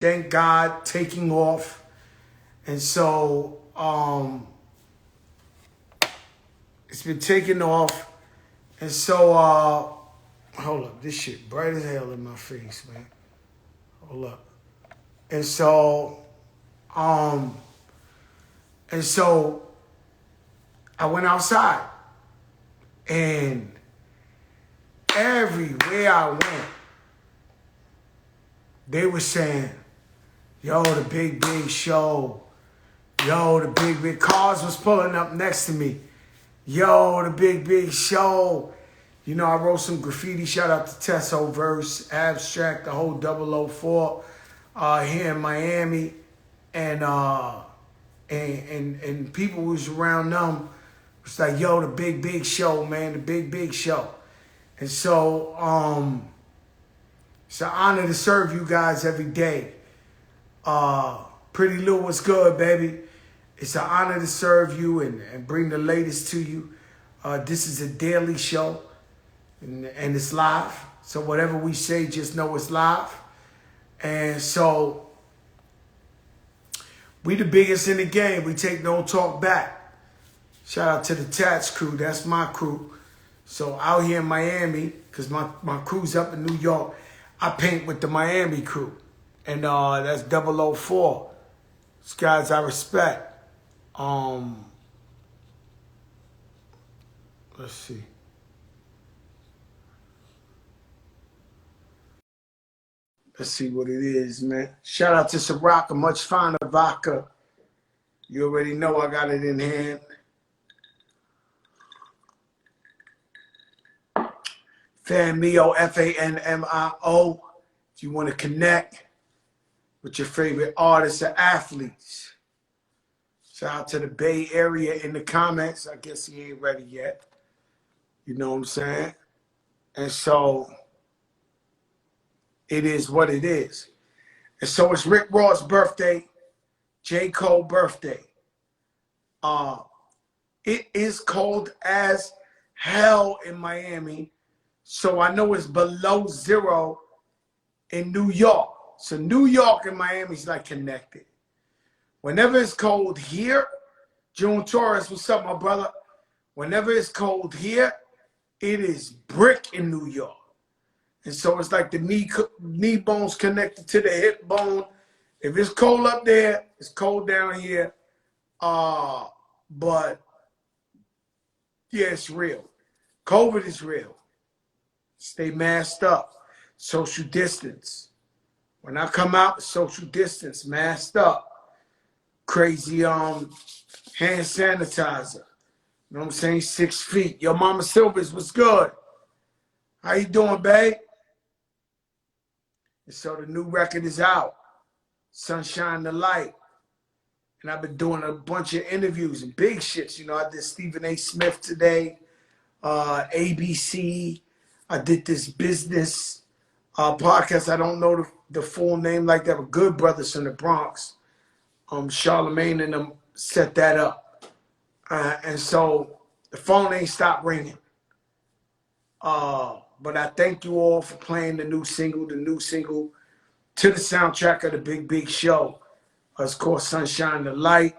thank God, taking off. And so it's been taking off. And so hold up, this shit bright as hell in my face, man. Hold up. And so um and so I went outside, and everywhere I went, they were saying, yo, the big show. Yo, the big cars was pulling up next to me. Yo, the big show. You know, I wrote some graffiti. Shout out to Tesso Verse, Abstract, the whole 004 here in Miami. And people was around them. It's like, yo, the big show, man, the big show. And so it's an honor to serve you guys every day. Pretty Lou, what's good, baby? It's an honor to serve you and bring the latest to you. This is a daily show, and it's live. So whatever we say, just know it's live. And so we the biggest in the game. We take no talk back. Shout out to the Tats crew. That's my crew. So out here in Miami, because my crew's up in New York, I paint with the Miami crew. And that's 004. These guys I respect. Let's see. Let's see what it is, man. Shout out to Ciroc, much finer vodka. You already know I got it in hand. Fanmio, FANMIO. If you want to connect with your favorite artists or athletes. Shout out to the Bay Area in the comments. I guess he ain't ready yet. You know what I'm saying? And so it is what it is. And so it's Rick Ross' birthday, J. Cole birthday. It is cold as hell in Miami. So I know it's below zero in New York. So New York and Miami's like connected. Whenever it's cold here, June Torres, what's up, my brother? Whenever it's cold here, it is brick in New York. And so it's like the knee bone's connected to the hip bone. If it's cold up there, it's cold down here. But yeah, it's real. COVID is real. Stay masked up. Social distance. When I come out, social distance, masked up. Crazy hand sanitizer. You know what I'm saying? 6 feet. Yo, Mama Silvers, what's good? How you doing, babe? And so the new record is out. Sunshine the Light. And I've been doing a bunch of interviews and big shits. You know, I did Stephen A. Smith today, ABC. I did this business podcast. I don't know the full name like that, but Good Brothers from the Bronx. Charlemagne and them set that up. And so the phone ain't stopped ringing. But I thank you all for playing the new single to the soundtrack of the big show. It's called Sunshine the Light.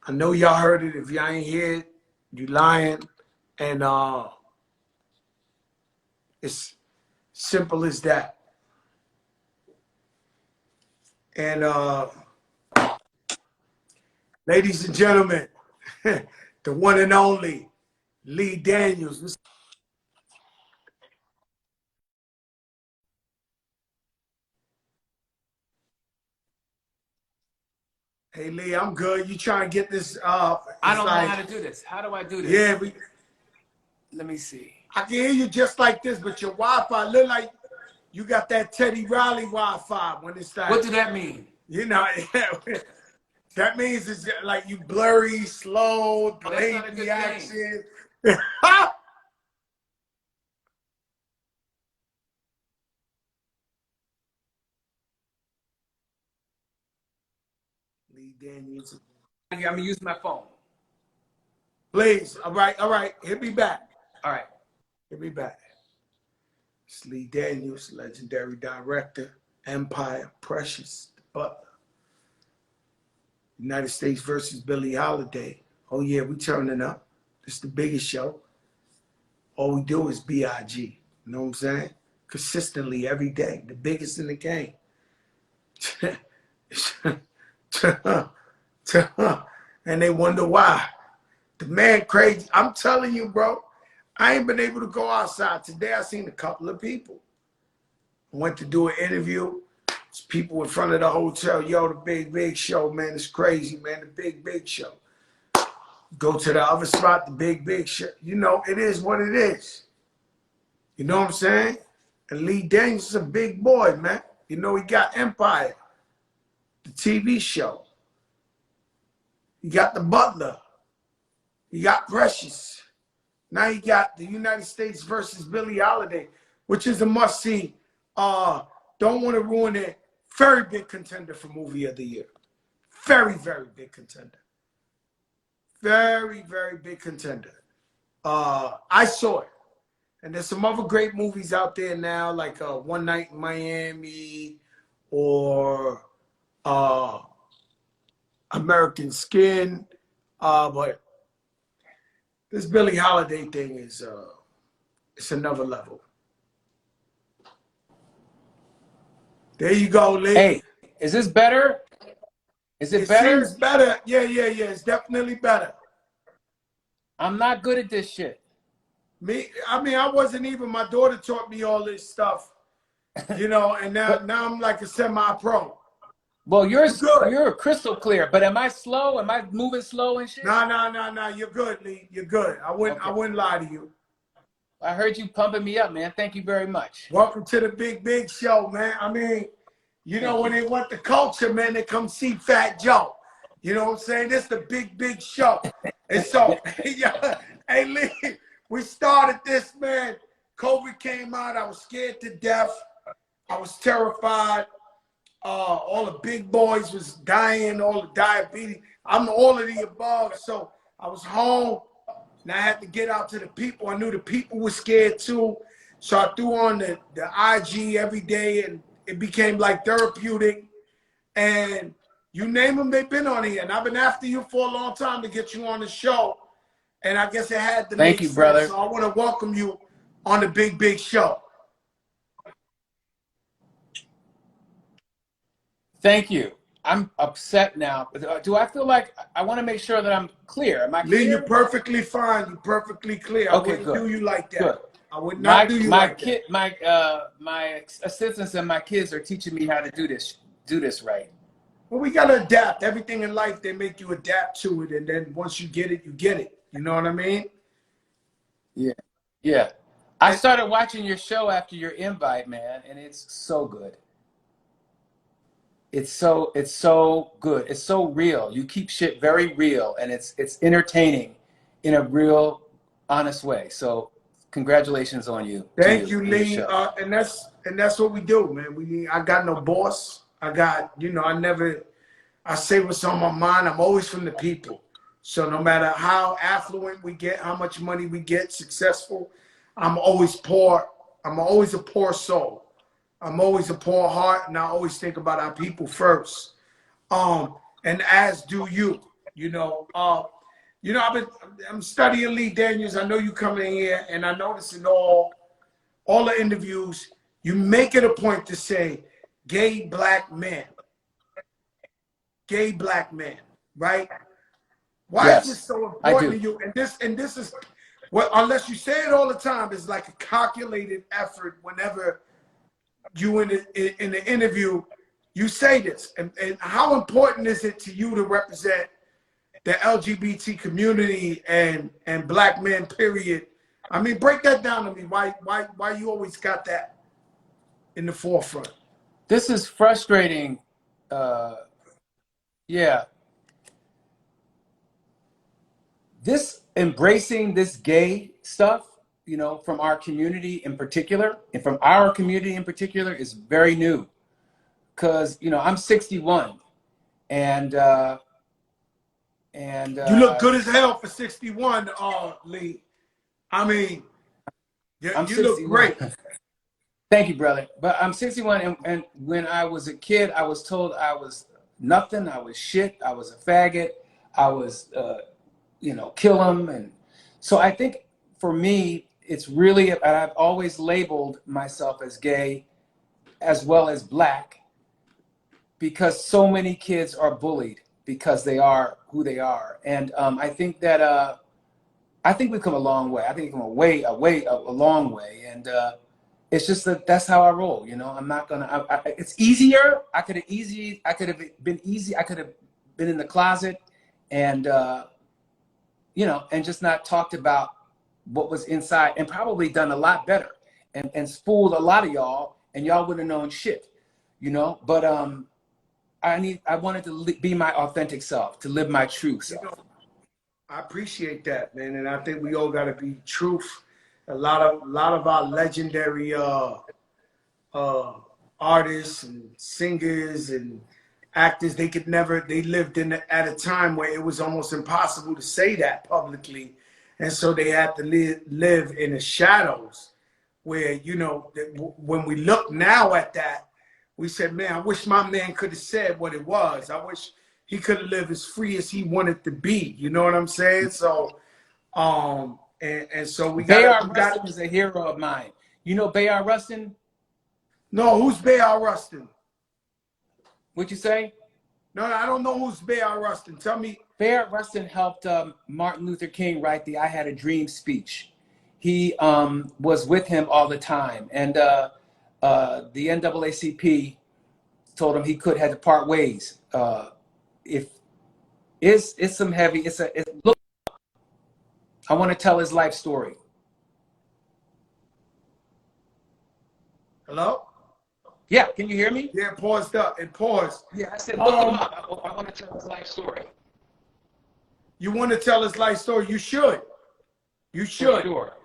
I know y'all heard it. If y'all ain't hear it, you lying. And it's simple as that. And ladies and gentlemen, the one and only Lee Daniels. Hey Lee, I'm good. You trying to get this? I don't know how to do this. How do I do this? Yeah, let me see. I can hear you just like this, but your Wi-Fi look like you got that Teddy Riley Wi-Fi when it's like. What do that mean? You know, that means it's like you blurry, slow, delayed reaction. Lee Daniels. I'm gonna use my phone. Please. All right. Hit me back. All right. Hit me back. It's Lee Daniels, legendary director. Empire, Precious, Butler. United States versus Billie Holiday. Oh yeah, we turning up. It's the biggest show. All we do is BIG. You know what I'm saying? Consistently every day. The biggest in the game. And they wonder why. The man crazy. I'm telling you, bro, I ain't been able to go outside. Today I seen a couple of people. I went to do an interview. There's people in front of the hotel. Yo, the big show, man. It's crazy, man. The big show. Go to the other spot, the big show. You know, it is what it is. You know what I'm saying? And Lee Daniels is a big boy, man. You know, he got Empire, the TV show. You got The Butler. You got Precious. Now you got the United States versus Billie Holiday, which is a must-see. Don't want to ruin it. Very big contender for movie of the year. Very big contender. Very big contender. I saw it. And there's some other great movies out there now, like One Night in Miami or American Skin. But this Billie Holiday thing is it's another level. There you go, Lee. Hey, is this better? Is it better? It seems better. Yeah. It's definitely better. I'm not good at this shit. I wasn't even, my daughter taught me all this stuff, you know, and now I'm like a semi-pro. Well, you're crystal clear, but am I slow? Am I moving slow and shit? No. You're good, Lee. You're good. I wouldn't lie to you. I heard you pumping me up, man. Thank you very much. Welcome to the big show, man. I mean, you know, when they want the culture, man, they come see Fat Joe. You know what I'm saying? This is the big show. And so, hey, Lee, we started this, man. COVID came out. I was scared to death. I was terrified. All the big boys was dying, all the diabetes. I'm all of the above. So I was home, and I had to get out to the people. I knew the people were scared too. So I threw on the IG every day, and it became like therapeutic. And you name them, they've been on here. And I've been after you for a long time to get you on the show. And I guess it had to make sense. Brother. So I want to welcome you on the big show. Thank you. I'm upset now. Do I feel like I want to make sure that I'm clear? Am I clear? Lee, you're perfectly fine. You're perfectly clear. I wouldn't do you like that. Good. I would not do you like that. My assistants and my kids are teaching me how to do this right. Well, we got to adapt. Everything in life, they make you adapt to it. And then once you get it, you get it. You know what I mean? Yeah. I started watching your show after your invite, man, and it's so good. It's so good. It's so real. You keep shit very real, and it's entertaining in a real, honest way. So congratulations on you. Thank you, Lee. And that's what we do, man. I got no boss. I say what's on my mind. I'm always from the people. So no matter how affluent we get, how much money we get, successful, I'm always poor. I'm always a poor soul. I'm always a poor heart, and I always think about our people first. And as do you. I'm studying Lee Daniels. I know you coming in here, and I notice in all the interviews, you make it a point to say gay black men. Gay black men, right? Why is this so important to you? And this is, well, unless you say it all the time, it's like a calculated effort whenever you in the interview, you say this. And how important is it to you to represent the LGBT community and black men, period? I mean, break that down to me. Why you always got that in the forefront? This is frustrating. Yeah. This embracing this gay stuff, from our community in particular, is very new. Because, I'm 61, and you look good as hell for 61, Lee. I mean, you look great. Thank you, brother. But I'm 61, and when I was a kid, I was told I was nothing. I was shit. I was a faggot. I was, you know, kill him. And so I think for me, it's really, I've always labeled myself as gay as well as black because so many kids are bullied because they are who they are. And I think that, I think we've come a long way. I think we've come a long way. And it's just that that's how I roll. You know, I'm not gonna. It's easier. I could have been easy. I could have been in the closet, and you know, and just not talked about what was inside, and probably done a lot better, and fooled a lot of y'all, and y'all wouldn't have known shit. You know, but I wanted to be my authentic self, to live my true self. You know, I appreciate that, man, and I think we all got to be truth. A lot of our legendary artists and singers and actors, they lived at a time where it was almost impossible to say that publicly, and so they had to live in the shadows. Where, you know, when we look now at that, we said, man, I wish my man could have said what it was. I wish he could have lived as free as he wanted to be. You know what I'm saying? So, and so we Bayard got. Rustin is a hero of mine. You know Bayard Rustin? No, who's Bayard Rustin? What'd you say? No, I don't know who's Bayard Rustin. Tell me. Bayard Rustin helped Martin Luther King write the "I Had a Dream" speech. He was with him all the time, and the NAACP told him he had to part ways. If it's some heavy, look. I want to tell his life story. Hello? Yeah, can you hear me? Yeah, paused up. It paused. Yeah, I said look him up. I want to tell his life story. You want to tell his life story? You should. You should. For sure.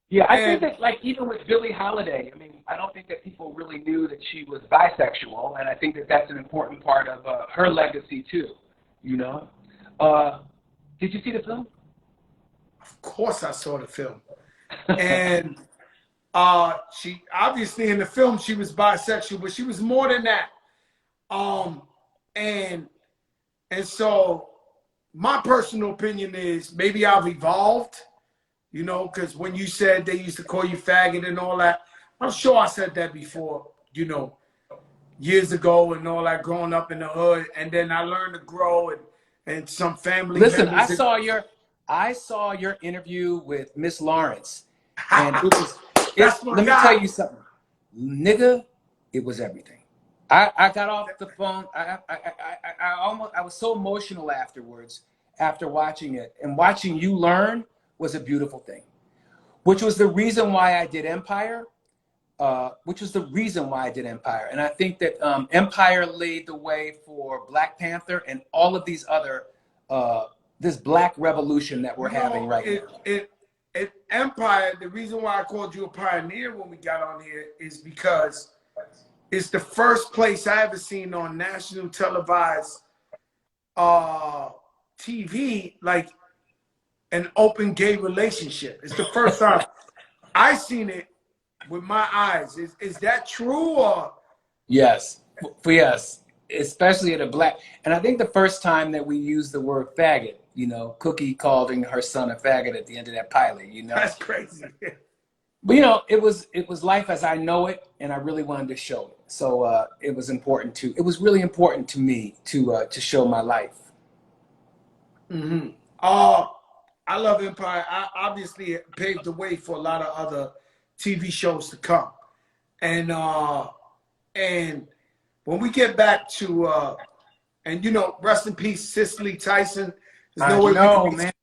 Yeah, I think that, like, even with Billie Holiday, I mean, I don't think that people really knew that she was bisexual, and I think that that's an important part of her legacy too. You know, did you see the film? Of course, I saw the film, and she obviously in the film she was bisexual, but she was more than that. And so my personal opinion is maybe I've evolved. You know, because when you said they used to call you faggot and all that, I'm sure I said that before, you know, years ago and all that, growing up in the hood. And then I learned to grow and some family. Listen, I saw your interview with Miss Lawrence, and let me tell you something, nigga, it was everything. I got off the phone. I was so emotional afterwards, after watching it, and watching you learn was a beautiful thing, which was the reason why I did Empire, And I think that Empire laid the way for Black Panther and all of these other, this Black revolution that we're having right now. Empire, the reason why I called you a pioneer when we got on here is because it's the first place I ever seen on national televised TV, like, an open gay relationship. It's the first time I seen it with my eyes. Is that true? Or yes, especially in a Black. And I think the first time that we used the word faggot, you know, Cookie calling her son a faggot at the end of that pilot, you know, that's crazy. But you know, it was life as I know it, and I really wanted to show it. So it was really important to me to show my life. Mm-hmm. I love Empire. Obviously, it paved the way for a lot of other TV shows to come. And when we get back to and you know, rest in peace, Cicely Tyson. There's no way we can be, man.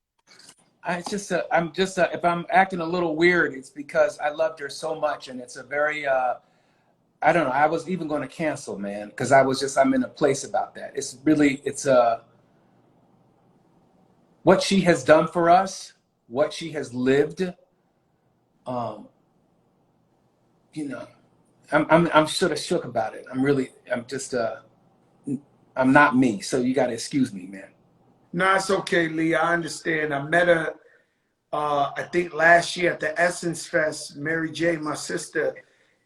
If I'm acting a little weird, it's because I loved her so much, and it's a very I don't know. I was even going to cancel, man, because I'm in a place about that. It's what she has done for us, what she has lived. You know, I'm sort of shook about it. I'm not me. So you got to excuse me, man. No, it's okay, Lee. I understand. I met her, I think last year at the Essence Fest. Mary J, my sister,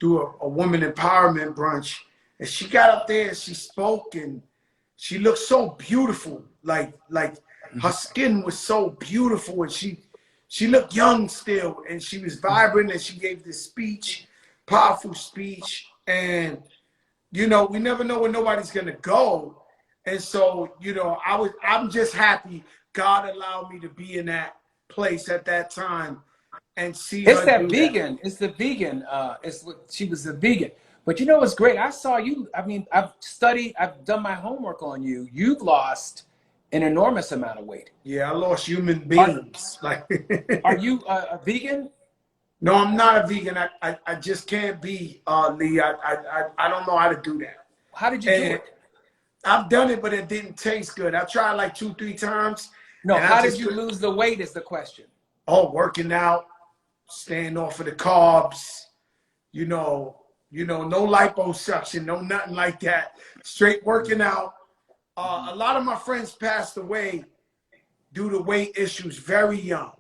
do a woman empowerment brunch, and she got up there and she spoke, and she looked so beautiful. Like her skin was so beautiful, and she looked young still, and she was vibrant, and she gave this speech, powerful speech. And you know, we never know where nobody's gonna go. And so, you know, I'm just happy God allowed me to be in that place at that time and see It's her that do that. vegan. It's the vegan. It's what she was a vegan. But you know what's great? I saw you. I mean, I've done my homework on you. You've lost an enormous amount of weight. Yeah, I lost human Are, beings. Like, are you a vegan? no, I'm not a vegan. I just can't be, Lee. I don't know how to do that. How did you do And it? I've done it, but it didn't taste good. I tried like 2-3 times. No, And I how did just you lose the weight is the question. Oh, working out, staying off of the carbs, you know, no liposuction, no nothing like that. Straight working out. A lot of my friends passed away due to weight issues very young.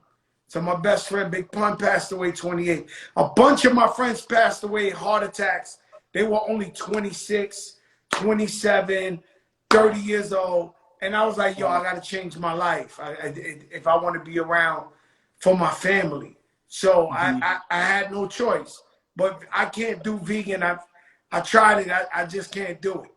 So my best friend, Big Pun, passed away 28. A bunch of my friends passed away heart attacks. They were only 26, 27, 30 years old. And I was like, yo, I got to change my life if I want to be around for my family. So I had no choice. But I can't do vegan. I tried it. I just can't do it.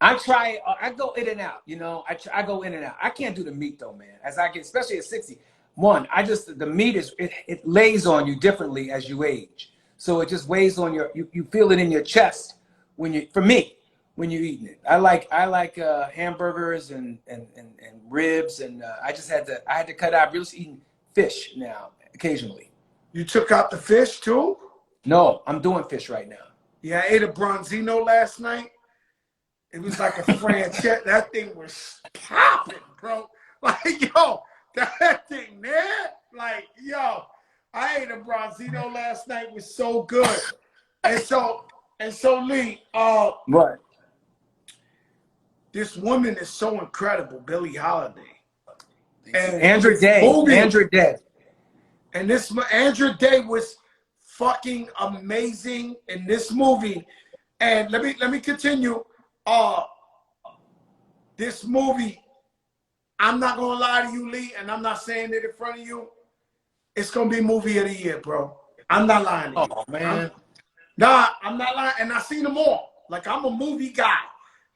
I try. I go in and out. You know, I go in and out. I can't do the meat though, man. As I get, especially at 60, the meat is it lays on you differently as you age. So it just weighs on you feel it in your chest when when you're eating it. I like hamburgers and ribs, and I had to cut out. I'm just eating fish now occasionally. You took out the fish too? No, I'm doing fish right now. Yeah, I ate a bronzino last night. It was like a franchise. That thing was popping, bro. Like, yo, that thing, man. Like, yo, I ate a bronzino last night. It was so good. And so Lee, what? This woman is so incredible, Billie Holiday. And Andrew Day. And this Andrew Day was fucking amazing in this movie. And let me continue. This movie, I'm not gonna lie to you, Lee, and I'm not saying it in front of you. It's gonna be movie of the year, bro. I'm not lying to you. Oh man. I'm not lying. And I seen them all. Like, I'm a movie guy.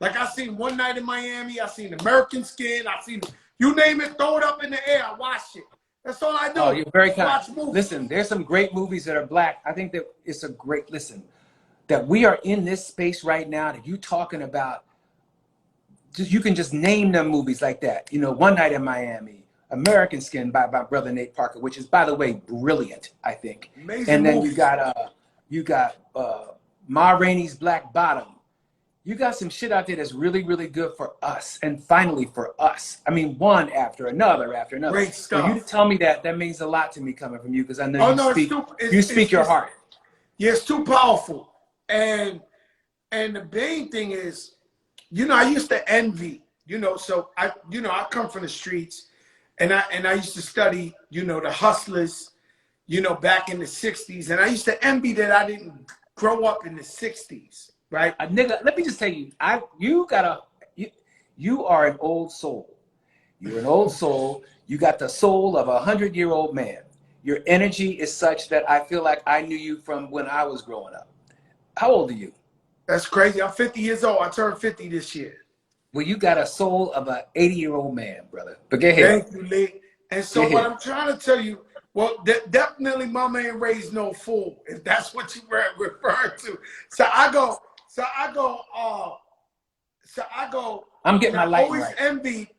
Like, I seen One Night in Miami. I seen American Skin. I seen, you name it, throw it up in the air. I watch it. That's all I do. Oh, you're very kind. Watch movies. Listen, there's some great movies that are black. I think that it's a great, that we are in this space right now that you talking about. You can just name them movies like that. You know, One Night in Miami, American Skin by brother Nate Parker, which is, by the way, brilliant, I think. Amazing and then movies. you got Ma Rainey's Black Bottom. You got some shit out there that's really, really good for us, and finally for us. I mean, one after another. Great stuff. For you to tell me that means a lot to me coming from you, because I know you speak your heart. Yeah, it's too powerful. And the main thing is, you know, I used to envy, you know, so I come from the streets, and I used to study, you know, the hustlers, you know, back in the 60s, and I used to envy that I didn't grow up in the 60s. Right, nigga. Let me just tell you, you are an old soul. You're an old soul. You got the soul of a 100-year-old man. Your energy is such that I feel like I knew you from when I was growing up. How old are you? That's crazy. I'm 50 years old. I turned 50 this year. Well, you got a soul of an 80-year-old man, brother. But go ahead. Thank you, Lee. And so what I'm trying to tell you, well, definitely my man raised no fool, if that's what you were referring to. So I go. I'm getting my light right. I always right. envy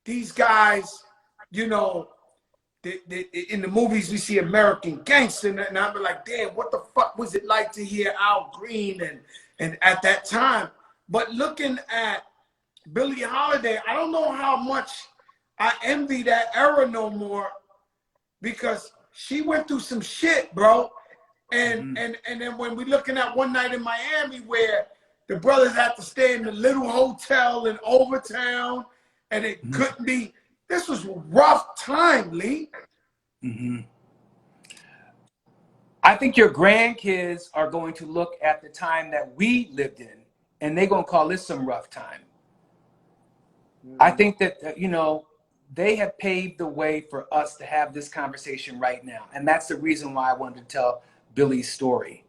these guys, you know, in the movies we see American Gangster, and I'm like, damn, what the fuck was it like to hear Al Green and at that time? But looking at Billie Holiday, I don't know how much I envy that era no more, because she went through some shit, bro. And then when we're looking at One Night in Miami, where the brothers had to stay in the little hotel in Overtown, and it couldn't be. This was a rough time, Lee. I think your grandkids are going to look at the time that we lived in, and they're going to call this some rough time. I think that, you know, they have paved the way for us to have this conversation right now. And that's the reason why I wanted to tell Billie's story.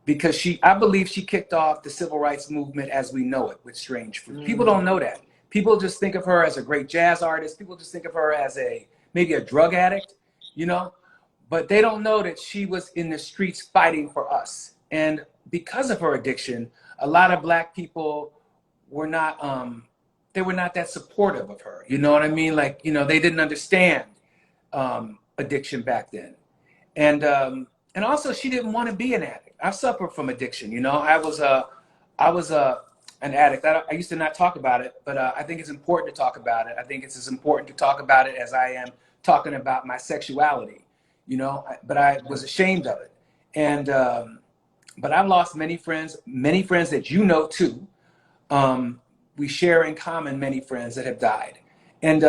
Because I believe she kicked off the civil rights movement as we know it with Strange Fruit. People don't know that. People just think of her as a great jazz artist. People just think of her as maybe a drug addict, you know? But they don't know that she was in the streets fighting for us. And because of her addiction, a lot of Black people were not, they were not that supportive of her. You know what I mean? Like, you know, they didn't understand addiction back then. And also she didn't want to be an addict. I suffered from addiction. You know, I was an addict. I used to not talk about it, but I think it's important to talk about it. I think it's as important to talk about it as I am talking about my sexuality, you know, but I was ashamed of it. And, but I've lost many friends that you know too. We share in common many friends that have died. And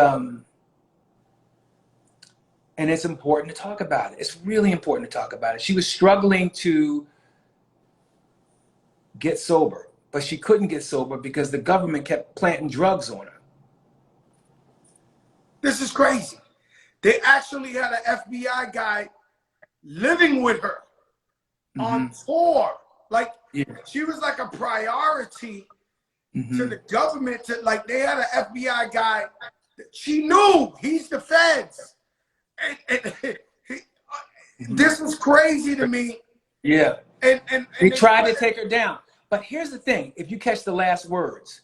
it's important to talk about it. It's really important to talk about it. She was struggling to get sober, but she couldn't get sober because the government kept planting drugs on her. This is crazy. They actually had an FBI guy living with her on tour. Like, she was like a priority to the government. Like, they had an FBI guy that she knew. He's the feds. And this was crazy to me. Yeah. And they tried to take her down. But here's the thing. If you catch the last words,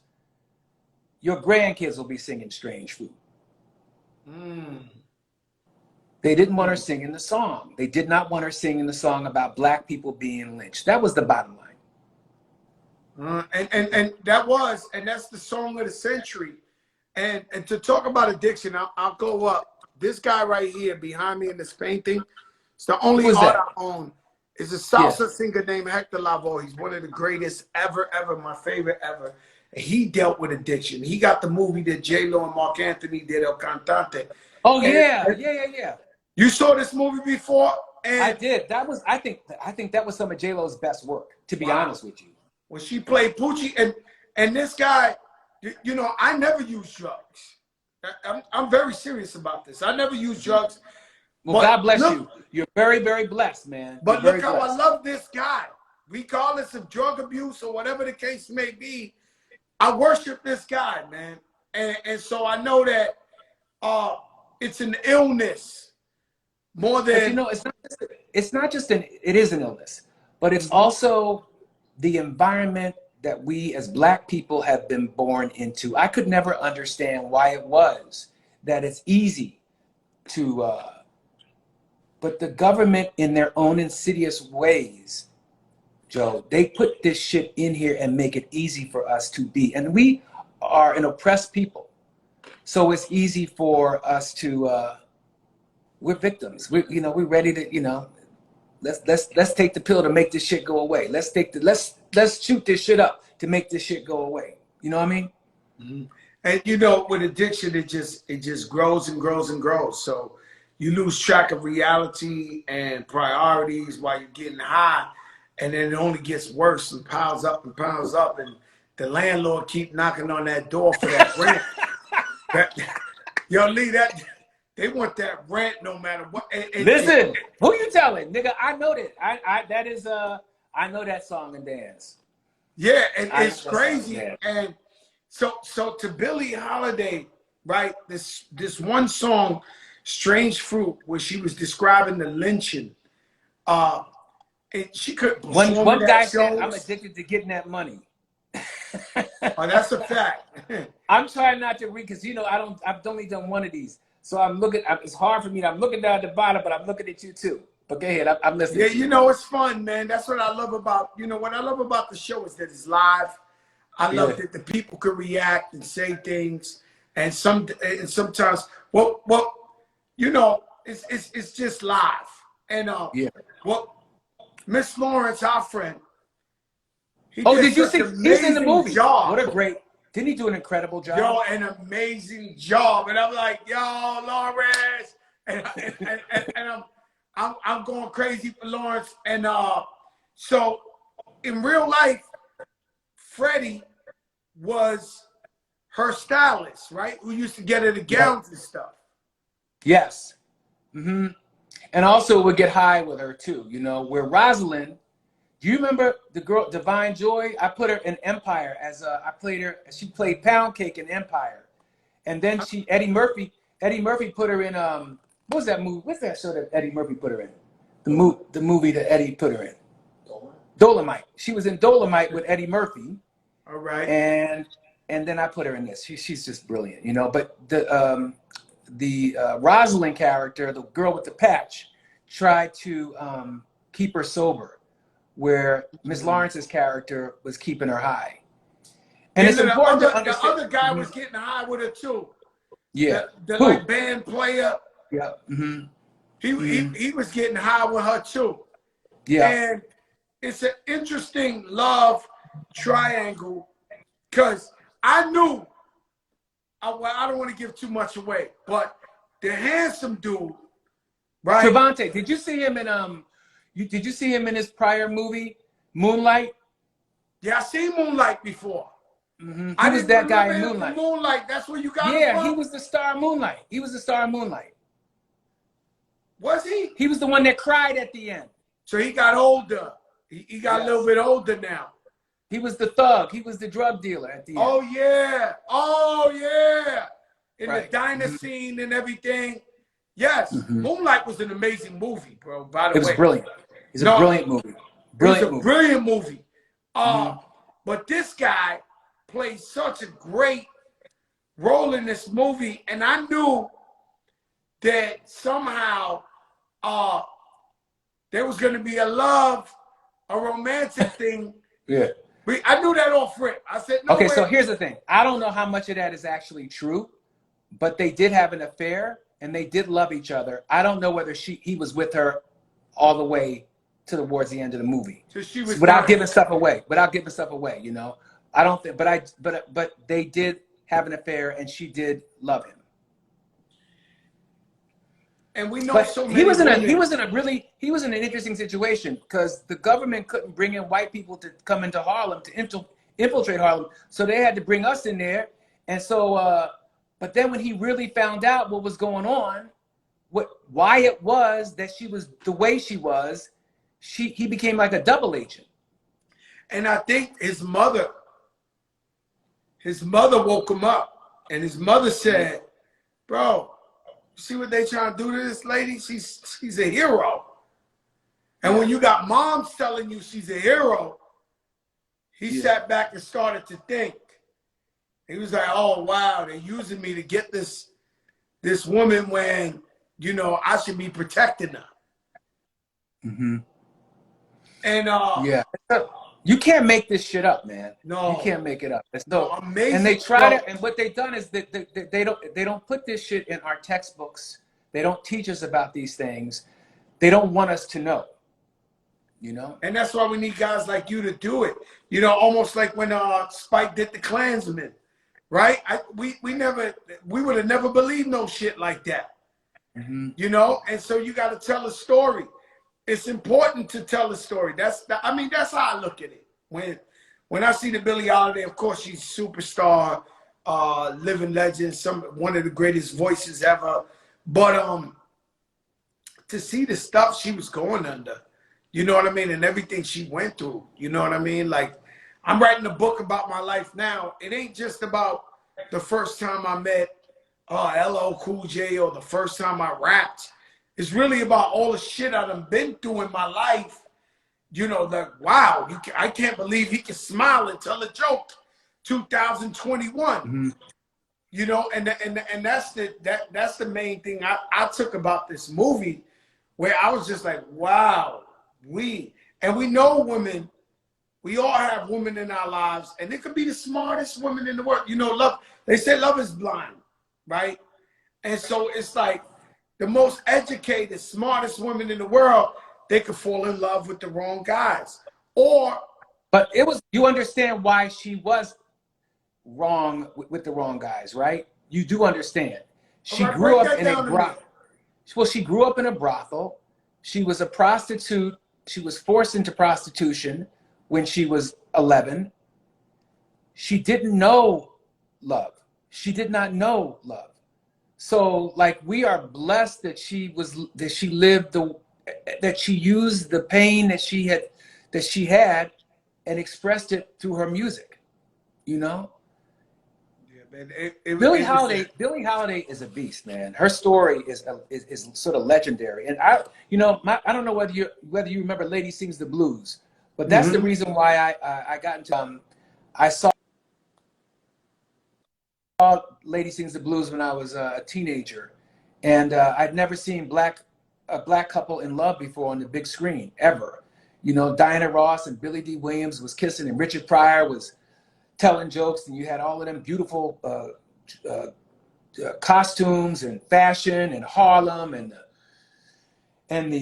your grandkids will be singing Strange Fruit. They didn't want her singing the song. They did not want her singing the song about Black people being lynched. That was the bottom line. And that's the song of the century. And to talk about addiction, I'll go up. This guy right here behind me in this painting, it's the only art I own. Is a salsa singer named Hector Lavoe. He's one of the greatest ever, my favorite ever. And he dealt with addiction. He got the movie that J-Lo and Mark Anthony did, El Cantante. Oh, yeah. You saw this movie before? And I did. I think that was some of J-Lo's best work, to be honest with you. When she played Poochie, and this guy, you know, I never use drugs. I'm very serious about this. I never use drugs. Well, God bless you. You're very, very blessed, man. But look how I love this guy. Regardless of drug abuse or whatever the case may be, I worship this guy, man. And so I know that it's an illness more than... But you know, it's not just it is an illness, but it's also the environment that we as Black people have been born into. I could never understand why it was that it's easy to... but the government, in their own insidious ways, Joe, they put this shit in here and make it easy for us to be. And we are an oppressed people. So it's easy for us to, we're victims. We're ready to, you know, let's take the pill to make this shit go away. Let's shoot this shit up to make this shit go away. You know what I mean? And you know, with addiction, it just grows and grows and grows. So you lose track of reality and priorities while you're getting high, and then it only gets worse and piles up, and the landlord keep knocking on that door for that rent. Yo, Lee, they want that rent no matter what. Listen, who you telling, nigga? I know that. I know that song and dance. Yeah, and it's crazy. And so to Billie Holiday, right? This one song, Strange Fruit, where she was describing the lynching. And she could one guy said, "I'm addicted to getting that money." Oh, that's a fact. I'm trying not to read because you know I've only done one of these, so I'm looking. It's hard for me. I'm looking down at the bottom, but I'm looking at you too. But go ahead, I'm listening. Yeah, to you. you know, it's fun, man. That's what I love about, you know, what I love about the show is that it's live. I love that the people can react and say things, and sometimes, well, you know, it's just live. And well, Miss Lawrence, our friend. Did you see? He's in the movie. Job. What a great! Didn't he do an incredible job? Yo, an amazing job. And I'm like, yo, Lawrence, and I'm going crazy for Lawrence. And so in real life, Freddie was her stylist, right? Who used to get her the gowns and stuff. Yes. Mm-hmm. And also would get high with her too, you know, where Rosalind, do you remember the girl, Divine Joy? I put her in Empire as I played her, she played Pound Cake in Empire. And then Eddie Murphy put her in, what was that movie? What's that show that Eddie Murphy put her in? The movie that Eddie put her in. Dolomite. She was in Dolomite with Eddie Murphy. All right. And then I put her in this. She's just brilliant, you know. But the Rosalind character, the girl with the patch, tried to keep her sober, where Miss Lawrence's character was keeping her high. And it's important to understand. The other guy was getting high with her too. Yeah. The like band player. Yeah. Mm-hmm. He was getting high with her too. Yeah. And it's an interesting love triangle because I knew, I don't want to give too much away, but the handsome dude, right? Trevante, did you see him in did you see him in his prior movie, Moonlight? Yeah, I seen Moonlight before. Mm-hmm. He was that guy in Moonlight. Moonlight, that's where you got him Yeah, from? he was the star of Moonlight. He was the star of Moonlight. Was he? He was the one that cried at the end. So he got older. He got a little bit older now. He was the thug. He was the drug dealer at the end. Oh, yeah. Oh, yeah. In Right. the diner scene and everything. Yes. Moonlight was an amazing movie, bro, by the way. It was brilliant. It's a brilliant movie. Brilliant movie. But this guy played such a great role in this movie, and I knew that somehow there was going to be a romantic thing. Yeah. I knew that off rip. I said, no okay, way. so here's the thing. I don't know how much of that is actually true, but they did have an affair and they did love each other. I don't know whether he was with her all the way towards the end of the movie. So she was without giving stuff away. Without giving stuff away, you know. I don't think, but they did have an affair and she did love him. And we know but so many he was in an interesting situation because the government couldn't bring in white people to come into Harlem to infiltrate Harlem, so they had to bring us in there. And so, but then when he really found out what was going on, why it was that she was the way she was, he became like a double agent. And I think his mother woke him up, and his mother said, "Bro, see what they trying to do to this lady? She's a hero." And when you got moms telling you she's a hero, he sat back and started to think. He was like, "Oh wow, they're using me to get this woman when, you know, I should be protecting her." Mm-hmm. And yeah, you can't make this shit up, man. No, you can't make it up. It's amazing. And they try to, and what they've done is that they don't put this shit in our textbooks. They don't teach us about these things. They don't want us to know. You know. And that's why we need guys like you to do it. You know, almost like when Spike did the Klansman, right? We would have never believed no shit like that. Mm-hmm. You know, and so you got to tell a story. It's important to tell a story. That's how I look at it. When I see the Billie Holiday, of course she's superstar, living legend, one of the greatest voices ever. But to see the stuff she was going under, you know what I mean, and everything she went through, you know what I mean? Like, I'm writing a book about my life now. It ain't just about the first time I met LL Cool J or the first time I rapped. It's really about all the shit I done been through in my life. You know, like, wow, I can't believe he can smile and tell a joke. 2021. Mm-hmm. You know, and that's the main thing I took about this movie, where I was just like, wow, we know women. We all have women in our lives, and it could be the smartest women in the world. You know, they say love is blind, right? And so it's like, the most educated, smartest women in the world, they could fall in love with the wrong guys. But you understand why she was wrong with the wrong guys, right? You do understand. She grew up in a brothel. Well, she grew up in a brothel. She was a prostitute. She was forced into prostitution when she was 11. She didn't know love. She did not know love. So like we are blessed that she lived that she used the pain that she had and expressed it through her music, you know? Yeah, man. Billie Holiday is a beast, man. Her story is sort of legendary. And I don't know whether you remember Lady Sings the Blues, but that's the reason why I got into I saw Lady Sings the Blues when I was a teenager, and I'd never seen a black couple in love before on the big screen ever. You know, Diana Ross and Billy D. Williams was kissing, and Richard Pryor was telling jokes, and you had all of them beautiful costumes and fashion and Harlem and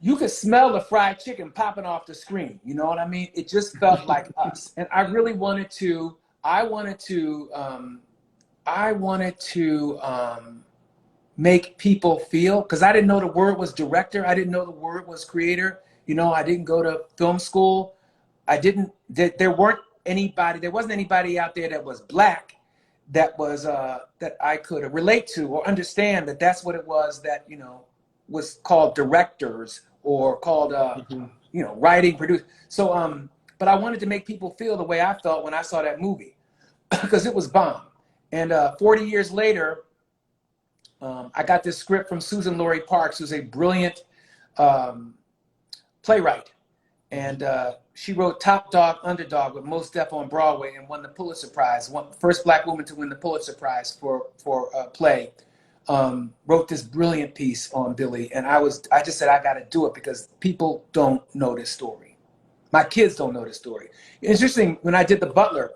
you could smell the fried chicken popping off the screen. You know what I mean? It just felt like us, and I really wanted to. I wanted to make people feel, because I didn't know the word was director. I didn't know the word was creator. You know, I didn't go to film school. There wasn't anybody out there that was black that was that I could relate to or understand that that's what it was that, you know, was called directors or called you know, writing, produce. So but I wanted to make people feel the way I felt when I saw that movie because it was bomb. And 40 years later, I got this script from Susan Laurie Parks, who's a brilliant playwright. And she wrote Top Dog, Underdog with Mos Def on Broadway and won the Pulitzer Prize, first black woman to win the Pulitzer Prize for a play. Wrote this brilliant piece on Billie. And I just said, I got to do it because people don't know this story. My kids don't know this story. It's interesting, when I did The Butler,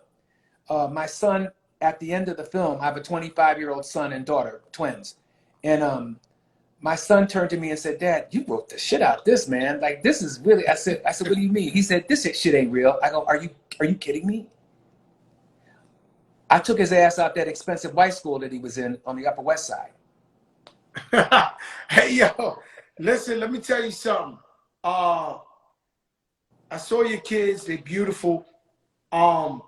my son, at the end of the film, I have a 25-year-old son and daughter, twins. And my son turned to me and said, Dad, you wrote the shit out of this, man. Like, this is really, I said, what do you mean? He said, this shit ain't real. I go, are you kidding me? I took his ass out that expensive white school that he was in on the Upper West Side. Hey, yo, listen, let me tell you something. I saw your kids, they're beautiful. And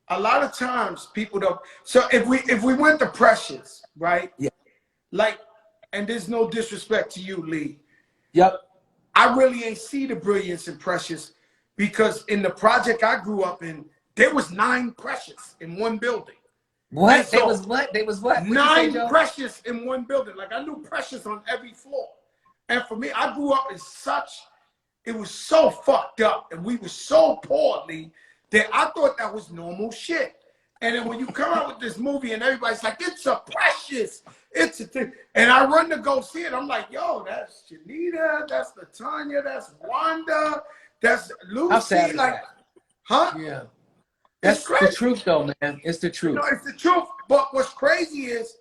a lot of times people don't. So if we went to Precious, right? Yeah. Like, and there's no disrespect to you, Lee. Yep. I really ain't see the brilliance in Precious because in the project I grew up in, there was 9 Precious in one building. What? So, They was what? 9 Precious in one building. Like, I knew Precious on every floor. And for me, I grew up in it was so fucked up and we were so poor, Lee, that I thought that was normal shit. And then when you come out with this movie and everybody's like, it's a Precious, it's a thing. And I run to go see it. I'm like, yo, that's Janita, that's Latanya, that's Wanda, that's Lucy. How sad is like, that? huh? Yeah. That's the truth though, man. It's the truth. No, it's the truth. But what's crazy is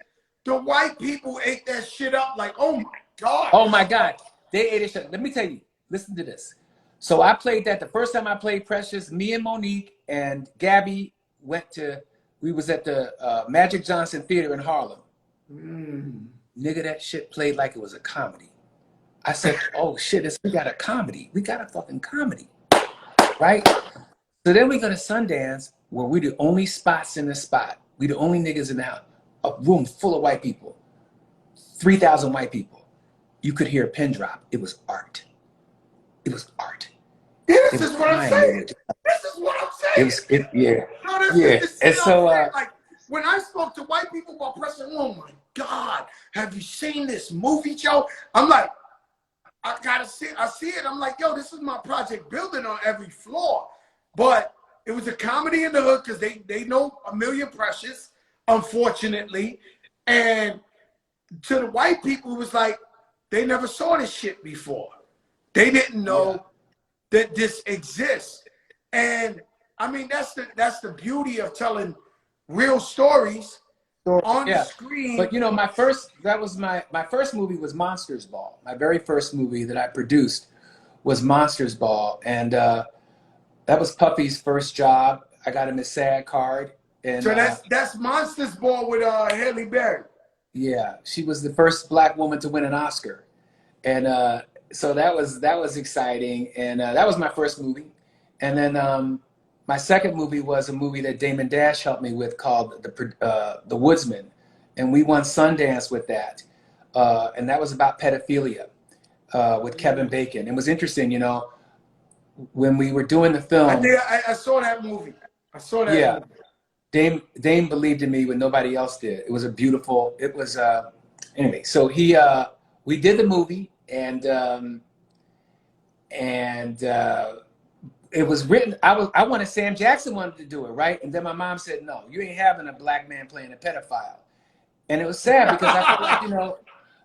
the white people ate that shit up like, oh my God. Oh my God. They ate it shit. Let me tell you, listen to this. So I played that the first time I played Precious, me and Monique and Gabby we was at the Magic Johnson Theater in Harlem. Nigga, that shit played like it was a comedy. I said, oh shit, we got a comedy. We got a fucking comedy, right? So then we go to Sundance, where we the only spots in the spot. We the only niggas in the house. A room full of white people. 3,000 white people. You could hear a pin drop. It was art. It was art. Yeah, this is what I'm saying. This is what I'm saying. Yeah. No, yeah. And so, like, when I spoke to white people about Precious, oh my God, have you seen this movie, Joe? I'm like, I gotta see it. I see it. I'm like, yo, this is my project building on every floor. But it was a comedy in the hood because they know a million Precious, unfortunately. And to the white people, it was like, they never saw this shit before. They didn't know that this exists. And I mean, that's the beauty of telling real stories on the screen. But you know, my first movie was Monsters Ball. My very first movie that I produced was Monsters Ball. And that was Puffy's first job. I got him a SAG card. And so that's Monsters Ball with Halle Berry. Yeah, she was the first black woman to win an Oscar. And so that was exciting, and that was my first movie. And then my second movie was a movie that Damon Dash helped me with called The Woodsman, and we won Sundance with that. And that was about pedophilia with Kevin Bacon. It was interesting, you know, when we were doing the film. I saw that movie. I saw that Yeah. movie. Dame believed in me when nobody else did. It was a beautiful. It was anyway. So we did the movie, and it was written. I wanted Sam Jackson wanted to do it, right? And then my mom said, "No, you ain't having a black man playing a pedophile." And it was sad because I felt like, you know,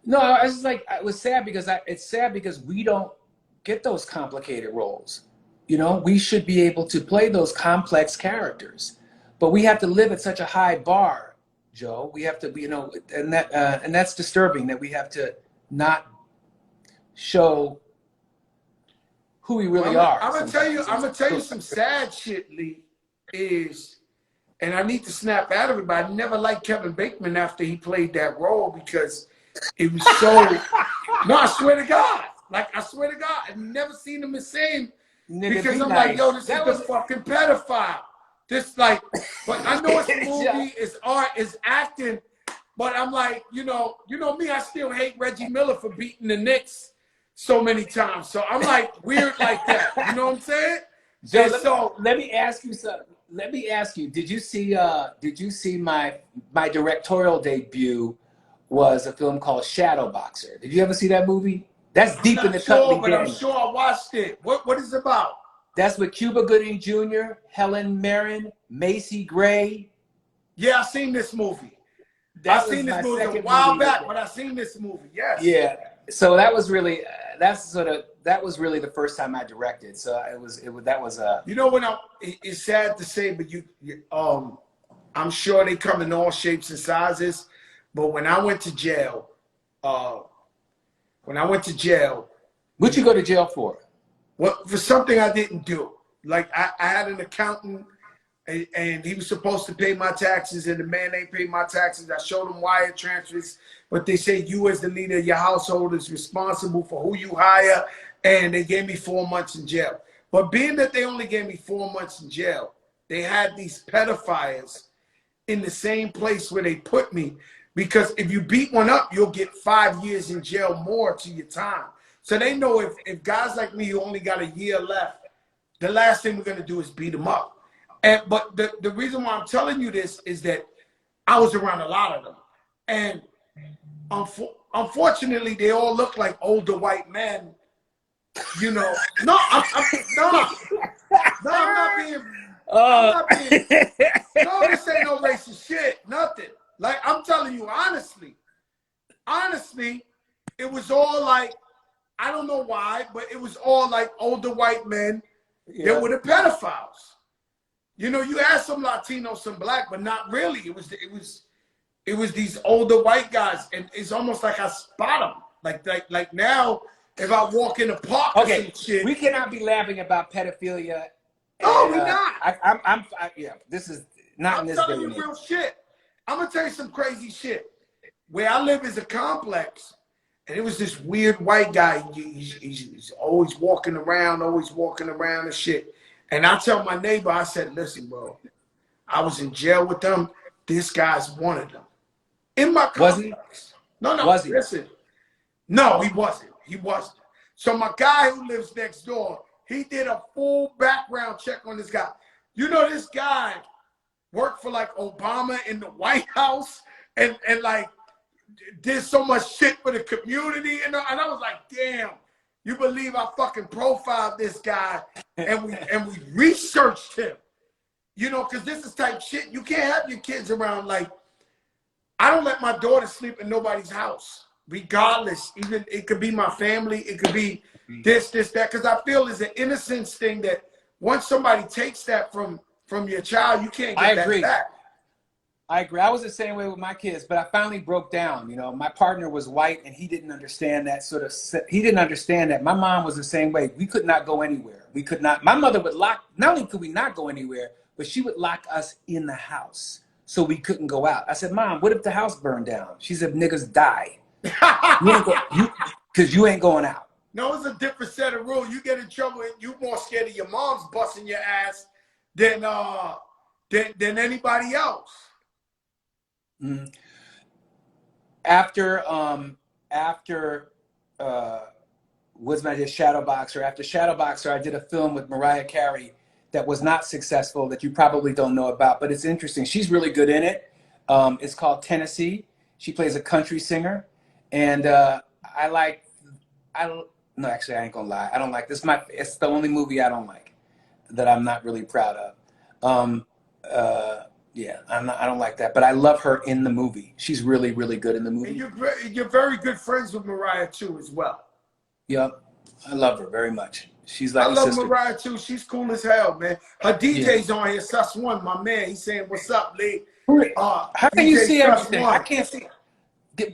no, I was just like, it was sad because it's sad because we don't get those complicated roles. You know, we should be able to play those complex characters. But we have to live at such a high bar, Joe. We have to be, you know, and that's disturbing that we have to not show who we really are. I'm gonna tell you some sad shit, Lee. And I need to snap out of it, but I never liked Kevin Bacon after he played that role because it was so. No, I swear to God, I swear to God, I've never seen him the same. Because I'm like, yo, this is the fucking pedophile. This but I know it's a movie, it's art, it's acting, but I'm like, you know me, I still hate Reggie Miller for beating the Knicks so many times. So I'm like weird like that. You know what I'm saying? Joe, let me ask you something. Let me ask you, did you see my directorial debut was a film called Shadow Boxer? Did you ever see that movie? That's deep in the cut. But I'm sure I watched it. What is it about? That's with Cuba Gooding Jr., Helen Mirren, Macy Gray. Yeah, I seen this movie. I seen this movie a while back, but I seen this movie. Yes. Yeah. So that was really that was really the first time I directed. So that was a. You know, it's sad to say, but I'm sure they come in all shapes and sizes. But when I went to jail, what'd you go to jail for? Well, for something I didn't do. Like I had an accountant, and he was supposed to pay my taxes, and the man ain't paid my taxes. I showed him wire transfers, but they say you as the leader of your household is responsible for who you hire, and they gave me 4 months in jail. But being that they only gave me 4 months in jail, they had these pedophiles in the same place where they put me, because if you beat one up, you'll get 5 years in jail more to your time. So they know if guys like me who only got a year left, the last thing we're going to do is beat them up. But the reason why I'm telling you this is that I was around a lot of them. And unfortunately, they all look like older white men. You know, no, I'm not being, no, this ain't no racist shit, nothing. Like, I'm telling you, honestly, it was all like, I don't know why, but it was all like older white men that were the pedophiles. You know, you had some Latino, some black, but not really. It was these older white guys, and it's almost like I spot them. Like now, if I walk in the park or some shit, we cannot be laughing about pedophilia. No, we're not. Yeah, this is not in this day. I'm telling you real shit. I'm gonna tell you some crazy shit. Where I live is a complex. And it was this weird white guy. He's always walking around and shit. And I tell my neighbor, I said, listen, bro, I was in jail with them. This guy's one of them. In my complex. Was he? No, was he? Listen. No, he wasn't. So my guy who lives next door, he did a full background check on this guy. You know, this guy worked for like Obama in the White House and like, did so much shit for the community, and I was like, damn, you believe I fucking profiled this guy and we researched him, you know, because this is type shit. You can't have your kids around. Like, I don't let my daughter sleep in nobody's house, regardless. Even it could be my family, it could be this, that, because I feel it's an innocence thing that once somebody takes that from your child, you can't get that back. I agree. I was the same way with my kids, but I finally broke down. You know, my partner was white, and he didn't understand that he didn't understand that. My mom was the same way. We could not go anywhere. We could not. My mother would lock. Not only could we not go anywhere, but she would lock us in the house so we couldn't go out. I said, Mom, what if the house burned down? She said, niggas die. Because Because you ain't going out. No, it's a different set of rules. You get in trouble, and you more scared of your mom's busting your ass than anybody else. Mm. After was my Shadowboxer. After Shadowboxer, I did a film with Mariah Carey that was not successful that you probably don't know about, but it's interesting. She's really good in it. It's called Tennessee. She plays a country singer, and no, actually, I ain't gonna lie. I don't like this. It's the only movie I don't like that I'm not really proud of. Yeah, I don't like that, but I love her in the movie. She's really, really good in the movie. And you're very good friends with Mariah too, as well. Yep, I love her very much. She's like I love sister. Mariah too. She's cool as hell, man. Her DJ's on here. Sus One, my man. He's saying, "What's up, Lee?" How can DJ you see Sus everything? One. I can't see.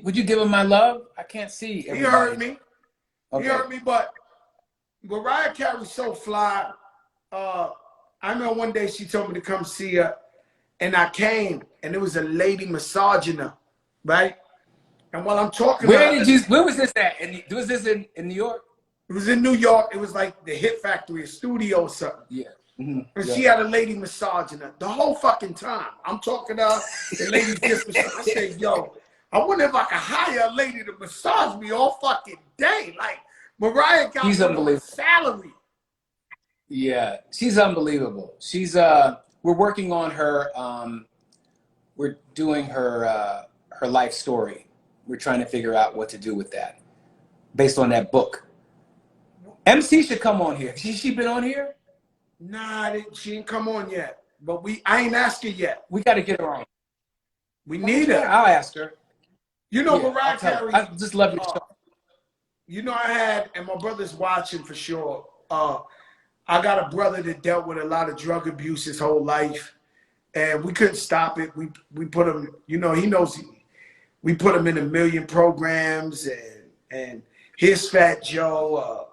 Would you give him my love? I can't see everybody. He heard me. Okay. He heard me, but Mariah Carey's so fly. I remember one day she told me to come see her, and I came, and it was a lady massaging her, right? And while I'm talking Where to her, did you? Where was this at? Was this in New York? it was in New York. It was like the Hit Factory, a studio or something. Yeah. Mm-hmm. And Yeah. she had a lady massaging her the whole fucking time. I'm talking to her, the lady's just massaging. I said, yo, I wonder if I could hire a lady to massage me all fucking day. Like, Mariah got She's me on a unbelievable. salary. Yeah, she's unbelievable. She's we're working on her. We're doing her her life story. We're trying to figure out what to do with that, based on that book. MC should come on here. She been on here? Nah, she ain't come on yet. But I ain't asked her yet. We got to get her on. We need her. I'll ask her. You know, Yeah, Mariah Carey. I just love your show. You know, I had, and my brother's watching for sure. I got a brother that dealt with a lot of drug abuse his whole life, and we couldn't stop it. We put him, you know, he knows. We put him in 1 million programs, and his Fat Joe,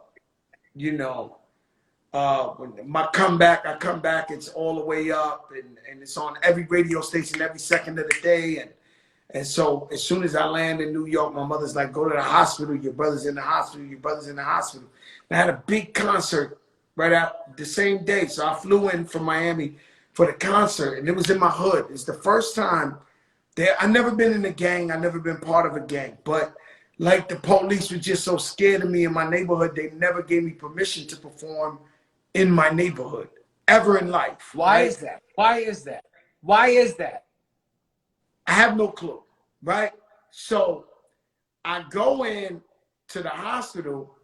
you know, when I come back, it's all the way up, and it's on every radio station every second of the day, and so as soon as I land in New York, my mother's like, go to the hospital. Your brother's in the hospital. Your brother's in the hospital. And I had a big concert right out the same day. So I flew in from Miami for the concert, and it was in my hood. It's the first time there. I've never been in a gang. I've never been part of a gang. But like the police were just so scared of me in my neighborhood, they never gave me permission to perform in my neighborhood ever in life. Why right? is that? Why is that? Why is that? I have no clue, right? So I go in to the hospital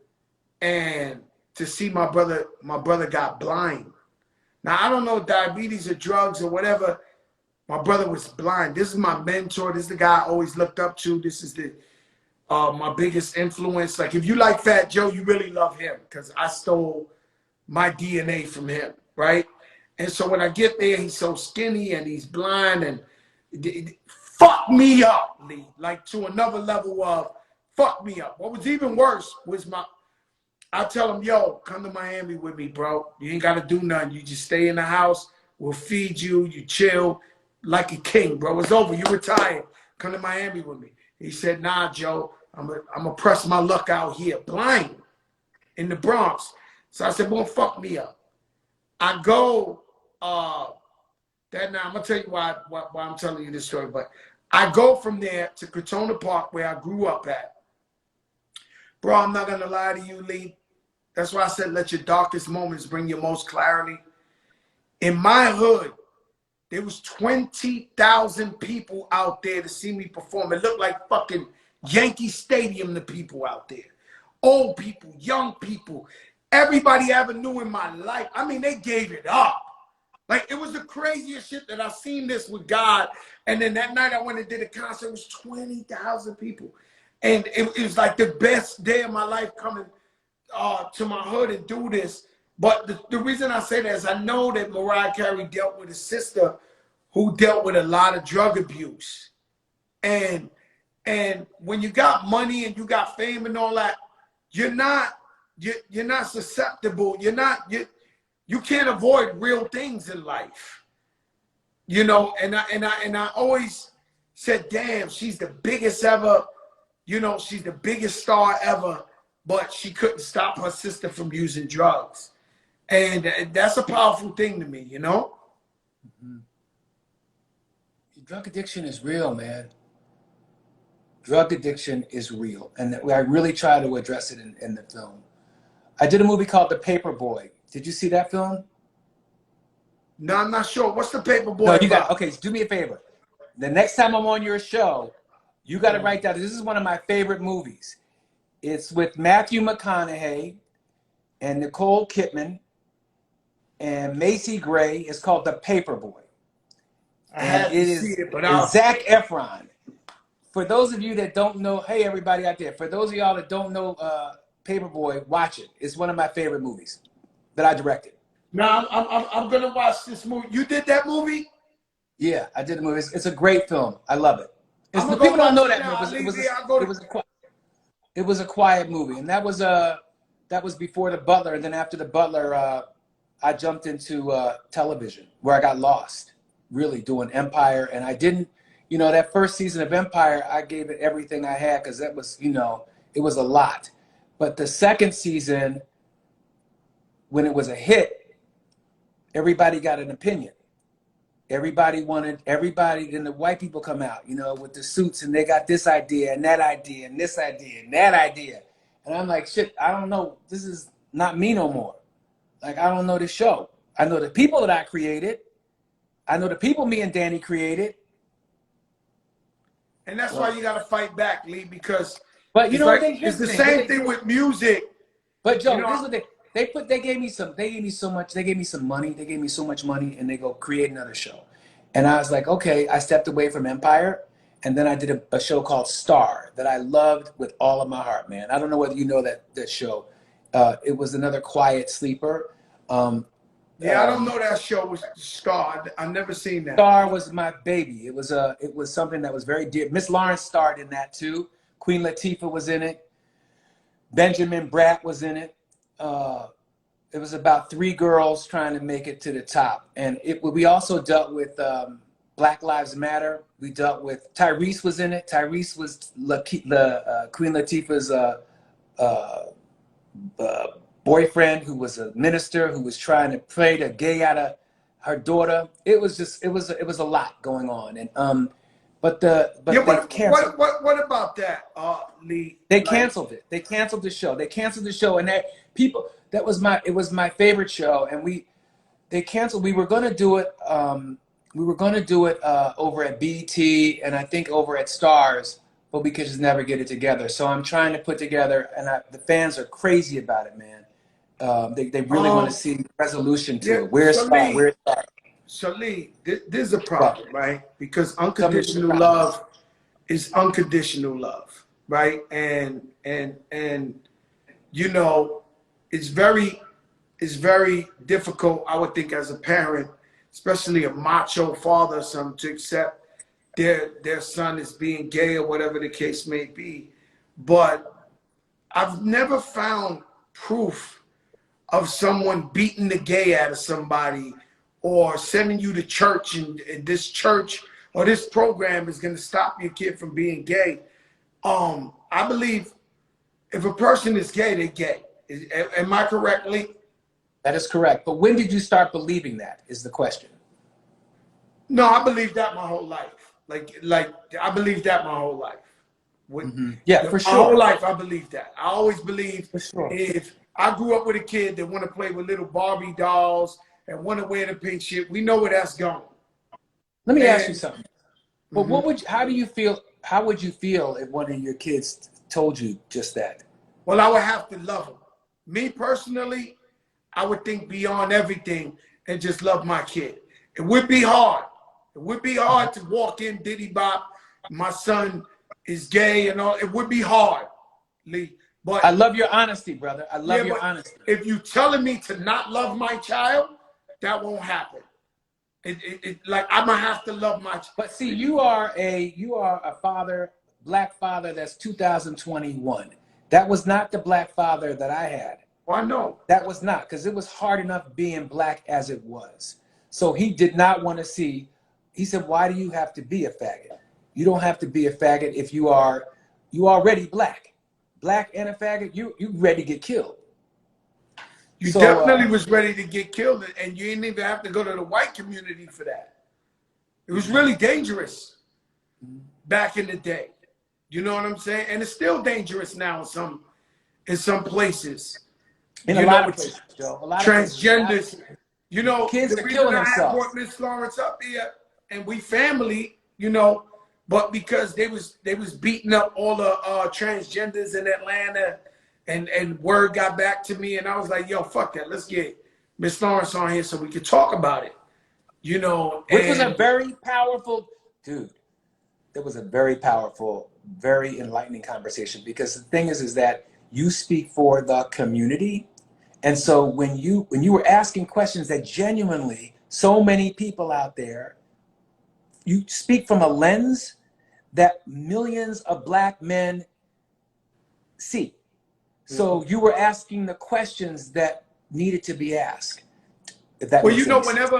and to see my brother. My brother got blind. Now, I don't know diabetes or drugs or whatever. My brother was blind. This is my mentor. This is the guy I always looked up to. This is my biggest influence. Like, if you like Fat Joe, you really love him because I stole my DNA from him, right? And so when I get there, he's so skinny and he's blind, and fuck me up, Lee, like to another level of fuck me up. What was even worse was I tell him, yo, come to Miami with me, bro. You ain't got to do nothing. You just stay in the house. We'll feed you. You chill like a king, bro. It's over. You retired. Come to Miami with me. He said, nah, Joe, I'm gonna press my luck out here, blind, in the Bronx. So I said, well, fuck me up. I go, that now I'm gonna tell you why I'm telling you this story, but I go from there to Crotona Park where I grew up at. Bro, I'm not gonna lie to you, Lee. That's why I said let your darkest moments bring your most clarity. In my hood, there was 20,000 people out there to see me perform. It looked like fucking Yankee Stadium, the people out there. Old people, young people, everybody I ever knew in my life. I mean, they gave it up. Like, it was the craziest shit that I seen this with God. And then that night I went and did a concert. It was 20,000 people. And it was like the best day of my life coming to my hood and do this. But the reason I say that is I know that Mariah Carey dealt with a sister who dealt with a lot of drug abuse. And when you got money and you got fame and all that, you're not susceptible. You can't avoid real things in life. You know, and I always said, damn, she's the biggest ever, you know, she's the biggest star ever. but she couldn't stop her sister from using drugs. And that's a powerful thing to me, you know? Mm-hmm. Drug addiction is real, man. Drug addiction is real. And I really try to address it in the film. I did a movie called The Paperboy. Did you see that film? No, I'm not sure. What's The Paperboy No, you about? got, okay, so do me a favor. The next time I'm on your show, you got to write down, this is one of my favorite movies. It's with Matthew McConaughey and Nicole Kidman and Macy Gray. It's called The Paperboy. I had to see it, but and Zac Efron. For those of you that don't know, hey, everybody out there, for those of y'all that don't know Paperboy, watch it. It's one of my favorite movies that I directed. No, I'm going to watch this movie. You did that movie? Yeah, I did the movie. It's a great film. I love it. People don't know that it was a quiet movie, and that was before The Butler, and then after The Butler, I jumped into television where I got lost, really doing Empire, and I didn't, you know, that first season of Empire, I gave it everything I had because that was, you know, it was a lot. But the second season, when it was a hit, everybody got an opinion. Everybody, then the white people come out, you know, with the suits, and they got this idea and that idea and this idea and that idea. And I'm like, shit, I don't know. This is not me no more. Like, I don't know this show. I know the people that I created. I know the people me and Danny created. And that's why you got to fight back, Lee, because but you know like, what it's the same thing with music. But Joe, you know, this is what they gave me so much money, and they go create another show. And I was like, okay, I stepped away from Empire, and then I did a show called Star that I loved with all of my heart, man. I don't know whether you know that show. It was another quiet sleeper. Yeah, I don't know that show was Star. I've never seen that. Star was my baby. It was something that was very dear. Miss Lawrence starred in that too. Queen Latifah was in it. Benjamin Bratt was in it. It was about 3 girls trying to make it to the top. And we also dealt with Black Lives Matter. We dealt with, Tyrese was in it. Tyrese was Queen Latifah's boyfriend, who was a minister, who was trying to pray the gay out of her daughter. It was a lot going on. And what about that, Lee? They canceled it. They canceled the show. And it was my favorite show. And they canceled. We were gonna do it. Over at BT and I think over at Stars, but we could just never get it together. So I'm trying to put together, and the fans are crazy about it, man. They really want to see resolution to it. Where's Star? So Lee, this is a problem, right? Because unconditional love is unconditional love, right? And you know, it's very difficult, I would think, as a parent, especially a macho father or something, to accept their son is being gay or whatever the case may be. But I've never found proof of someone beating the gay out of somebody or sending you to church, and this church or this program is going to stop your kid from being gay. I believe if a person is gay, they're gay. Am I correct, Lee? That is correct. But when did you start believing that is the question. No, I believed that my whole life. Like I believed that my whole life. Yeah, for sure. My whole life, I believed that. I always believed sure. If I grew up with a kid that want to play with little Barbie dolls and want to wear the pink shit, we know where that's going. Let me ask you something. But how would you feel if one of your kids told you just that? Well, I would have to love them. Me personally, I would think beyond everything and just love my kid. It would be hard. It would be hard to walk in Diddy Bop, my son is gay and all. It would be hard, Lee. But I love your honesty, brother. I love your honesty. If you're telling me to not love my child, that won't happen. Like I'm gonna have to love my child. But see, you are a father, black father. That's 2021. That was not the black father that I had. Well, I know. That was not, because it was hard enough being black as it was. So he did not want to see. He said, "Why do you have to be a faggot? You don't have to be a faggot if you are already black." black and a faggot, you ready to get killed. You So, definitely was ready to get killed, and you didn't even have to go to the white community for that. It was really dangerous back in the day. You know what I'm saying? And it's still dangerous now in some places. in a lot of places, Joe. A lot of places. Transgenders. You know, Kids the are reason killing I have themselves. brought Miss Lawrence up here, and we family, you know, but because they was beating up all the transgenders in Atlanta, and word got back to me, and I was like, yo, fuck that. Let's get Miss Lawrence on here so we could talk about it. You know, Which was a very powerful, dude. It was a very powerful, very enlightening conversation, because the thing is that you speak for the community. And so when you were asking questions that genuinely so many people out there, you speak from a lens that millions of black men see. So you were asking the questions that needed to be asked. If that well, makes you know, any sense.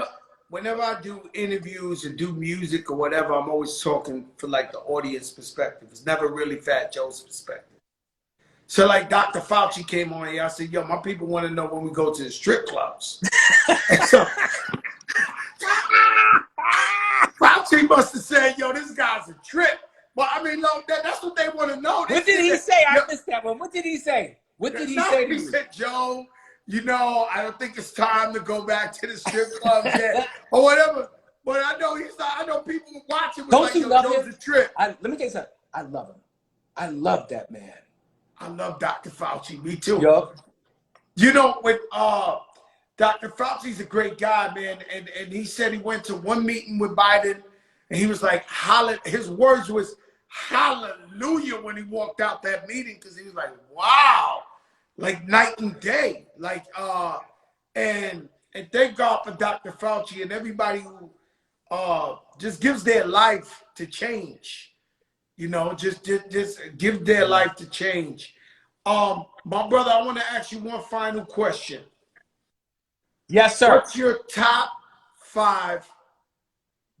whenever I do interviews or do music or whatever, I'm always talking for like the audience perspective. It's never really Fat Joe's perspective. So like Dr. Fauci came on here, I said, yo, my people want to know when we go to the strip clubs. And so Fauci must have said, yo, this guy's a trip. Well, I mean, look, that's what they want to know. What did he say? I missed that one. What did he say? What did he say to He you? said, Joe, you know, I don't think it's time to go back to the strip clubs yet, or whatever. But I know I know people watching was Don't like, you yo, love Joe's him? a trip. Let me tell you something. I love him. I love that man. I love Dr. Fauci. Me too. Yup. You know, with Dr. Fauci's a great guy, man, and he said he went to one meeting with Biden, and he was like, his words was hallelujah when he walked out that meeting, because he was like, wow, like night and day, like and thank God for Dr. Fauci and everybody who just gives their life to change. You know, just give their life to change. My brother, I want to ask you one final question. Yes, sir. What's your top 5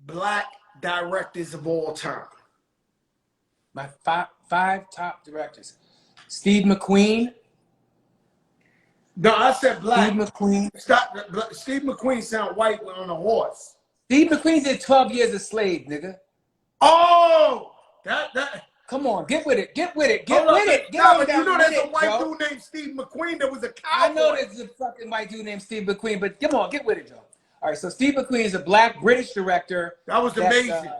black directors of all time? My five top directors. Steve McQueen. No, I said black. Steve McQueen. Steve McQueen sound white on a horse. Steve McQueen did 12 years a slave, nigga. Oh, that. Come on, get with it. Get with it. Get Hold with up, it. Get nah, on but you that know with there's a it, white Joe. dude named Steve McQueen that was a cowboy. I know there's a fucking white dude named Steve McQueen, but come on, get with it, Joe. All right, so Steve McQueen is a black British director. That was amazing.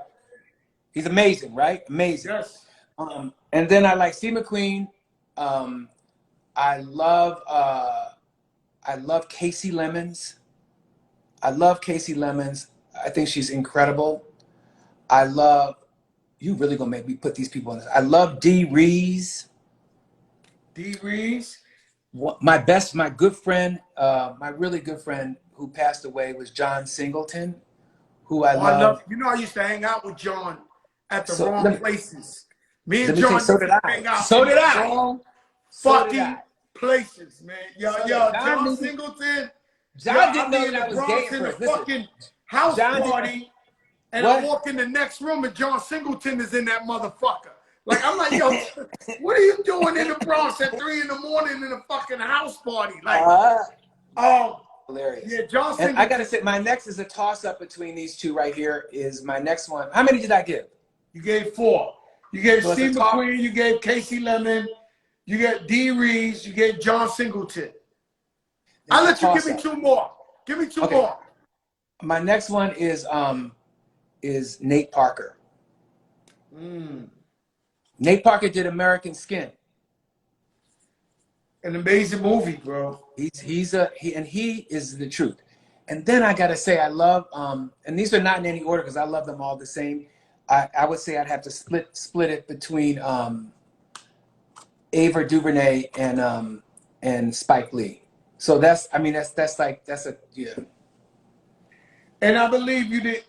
He's amazing, right? Amazing. Yes. And then I like Steve McQueen. I love Casey Lemons. I love Casey Lemons. I think she's incredible. You really gonna make me put these people on this. I love Dee Rees. Dee Rees. My good friend, my really good friend who passed away was John Singleton, who I love. You know, I used to hang out with John at the So, wrong places. Me and let me John tell you, so did I. hang out So in did the I. wrong So did fucking I. places, man. John Singleton. John didn't know in that I the was Bronx gay in at a first. Listen, fucking house John party, and What? I walk in the next room and John Singleton is in that motherfucker. Like, I'm like, yo, what are you doing in the Bronx at 3 in the morning in a fucking house party? Like, hilarious. yeah, John Singleton. And I gotta say, my next is a toss-up between these two right here. Is my next one. How many did I give? You gave 4. You gave So Steve McQueen, you gave Casey Lemon, you got Dee Rees, you gave John Singleton. I'll let you give me 2 more. Give me 2 more. My next one is Nate Parker. Nate Parker did American Skin. An amazing movie, bro. He is the truth. And then I gotta say, I love and these are not in any order because I love them all the same. I would say I'd have to split it between Ava DuVernay and Spike Lee. So that's yeah. And I believe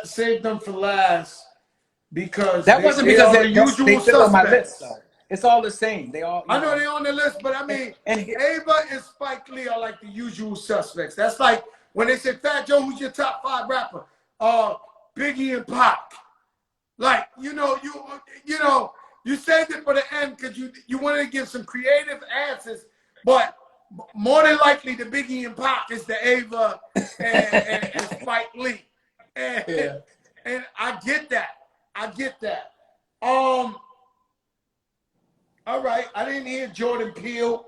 saved them for last because That wasn't because they fit on my list though. It's all the same. They all. I know they're on the list, but I mean, Ava and Spike Lee are like the usual suspects. That's like when they say, Fat Joe, who's your top 5 rapper? Biggie and Pac. Like, you know, You saved it for the end because you wanted to give some creative answers, but more than likely the Biggie and Pac is the Ava and Spike Lee. And, Yeah. and I get that. I get that. All right. I didn't hear Jordan Peele.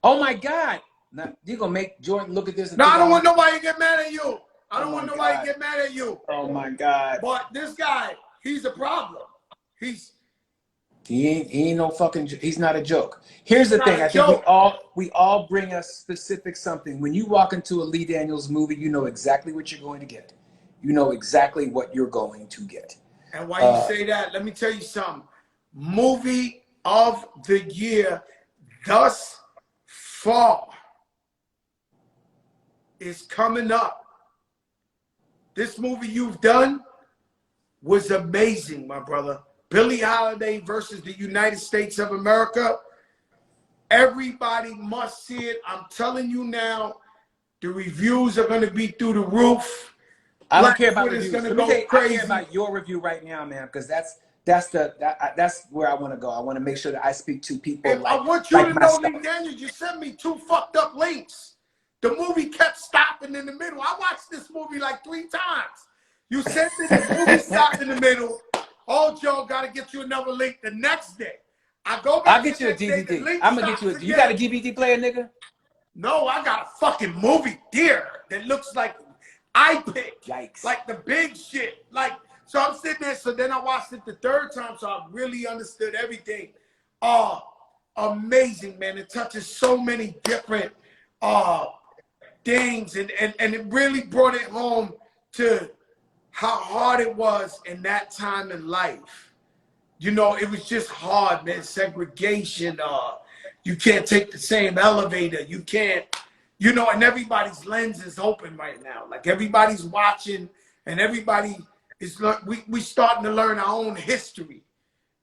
Oh my God. Now, you're going to make Jordan look at this and No, think I don't want nobody to get mad at you. I don't Oh want my nobody God. to get mad at you. Oh my God. But this guy, he's a problem. He ain't no fucking, he's not a joke. Here's the thing. not a I think joke. we all bring a specific something. When you walk into a Lee Daniels movie, you know exactly what you're going to get. You know exactly what you're going to get. And why you say that, let me tell you something. Movie of the year thus far is coming up. This movie you've done was amazing, my brother. Billie Holiday versus the United States of America. Everybody must see it. I'm telling you now, the reviews are going to be through the roof. I don't care about reviews. Gonna Let me go tell you, crazy. I care about your review right now, man, because that's where I want to go. I want to make sure that I speak to people. I want you to know, Lee Daniels, you sent me 2 fucked up links. The movie kept stopping in the middle. I watched this movie like 3 times. You sent it, the movie stopped in the middle. Oh, Joe, got to get you another link the next day. I go back. I'll get you a DVD. I'm gonna get you a. Again. You got a DVD player, nigga? No, I got a fucking movie theater that looks like iPic. Yikes! Like the big shit. Like, so I'm sitting there. So then I watched it the 3rd time, so I really understood everything. Amazing, man! It touches so many different things, and it really brought it home to how hard it was in that time in life. You know, it was just hard, man. Segregation. You can't take the same elevator. You can't, you know, and everybody's lens is open right now. Like everybody's watching, and everybody is we starting to learn our own history.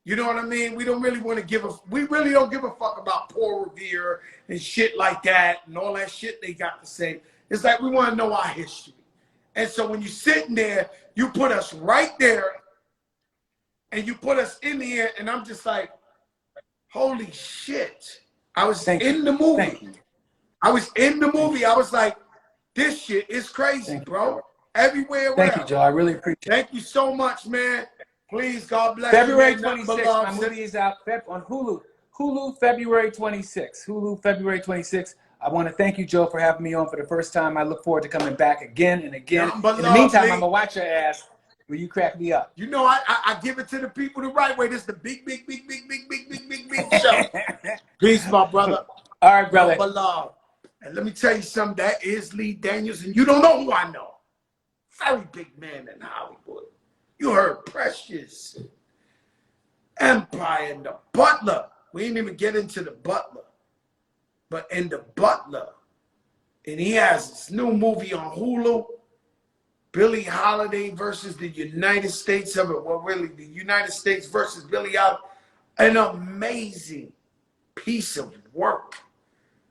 You know what I mean? We don't really want to we really don't give a fuck about Paul Revere and shit like that and all that shit they got to say. It's like we want to know our history. And so when you're sitting there, you put us right there and you put us in here, and I'm just like, holy shit. I was in the movie. I was in the movie. I was like, this shit is crazy, bro. Everywhere around. Thank you, Joe. I really appreciate it. Thank you so much, man. Please, God bless February you. 26th, my movie is out on Hulu. Hulu, February 26th. Hulu, February 26th. I want to thank you, Joe, for having me on for the first time. I look forward to coming back again and again. In the meantime, I'm going to watch your ass when you crack me up. You know, I give it to the people the right way. This is the big show. Peace, my brother. All right, brother. Love. And let me tell you something. That is Lee Daniels, and you don't know who I know. Very big man in Hollywood. You heard Precious, Empire, and The Butler. We didn't even get into The Butler. But in The Butler, and he has this new movie on Hulu, Billie Holiday versus the United States of it. Well, really, the United States versus Billie Holiday. An amazing piece of work.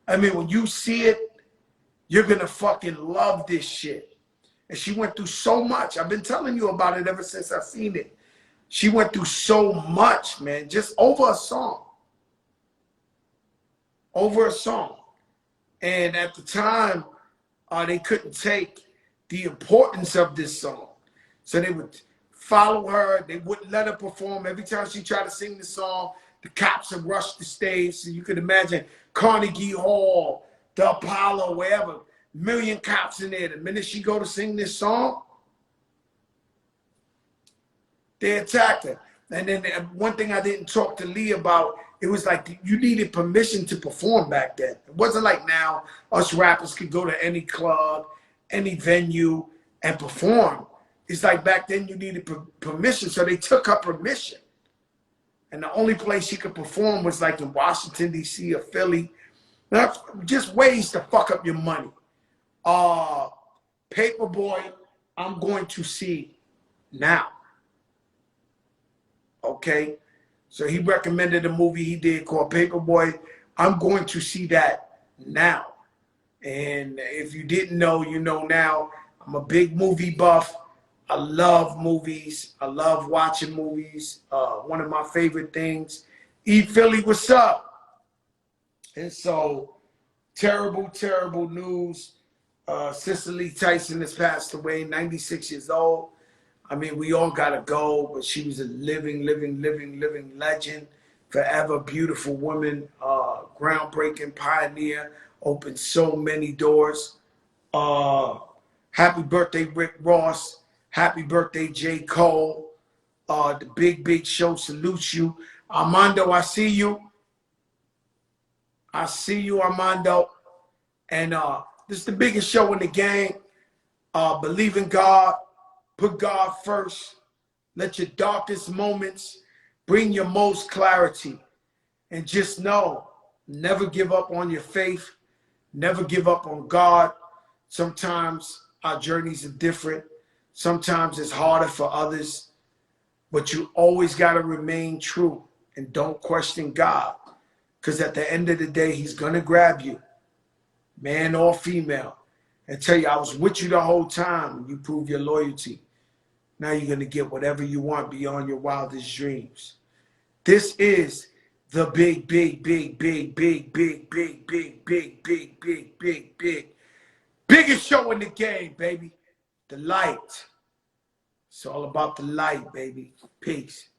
I mean, when you see it, you're going to fucking love this shit. And she went through so much. I've been telling you about it ever since I've seen it. She went through so much, man, just over a song. Over a song. And at the time, they couldn't take the importance of this song. So they would follow her. They wouldn't let her perform. Every time she tried to sing the song, the cops would rush the stage. So you could imagine Carnegie Hall, the Apollo, wherever, million cops in there. The minute she go to sing this song, they attacked her. And then one thing I didn't talk to Lee about, it was like you needed permission to perform back then. It wasn't like now us rappers could go to any club, any venue and perform. It's like back then you needed permission, so they took her permission. And the only place she could perform was like in Washington, D.C. or Philly. That's just ways to fuck up your money. Paperboy, I'm going to see now. Okay? So he recommended a movie he did called Paperboy. I'm going to see that now. And if you didn't know, you know now. I'm a big movie buff. I love movies. I love watching movies. One of my favorite things. Eat Philly, what's up? And so, terrible, terrible news. Cicely Tyson has passed away, 96 years old. I mean, we all gotta go, but she was a living legend. Forever beautiful woman, groundbreaking pioneer, opened so many doors. Happy birthday, Rick Ross. Happy birthday, J. Cole. The Big Show salutes you. Armando, I see you. I see you, Armando. And this is the biggest show in the game. Believe in God. Put God first. Let your darkest moments bring your most clarity. And just know, never give up on your faith. Never give up on God. Sometimes our journeys are different. Sometimes it's harder for others. But you always got to remain true and don't question God. Because at the end of the day, he's going to grab you, man or female, and tell you, I was with you the whole time. You prove your loyalty. Now you're going to get whatever you want beyond your wildest dreams. This is the biggest show in the game, baby. The light. It's all about the light, baby. Peace.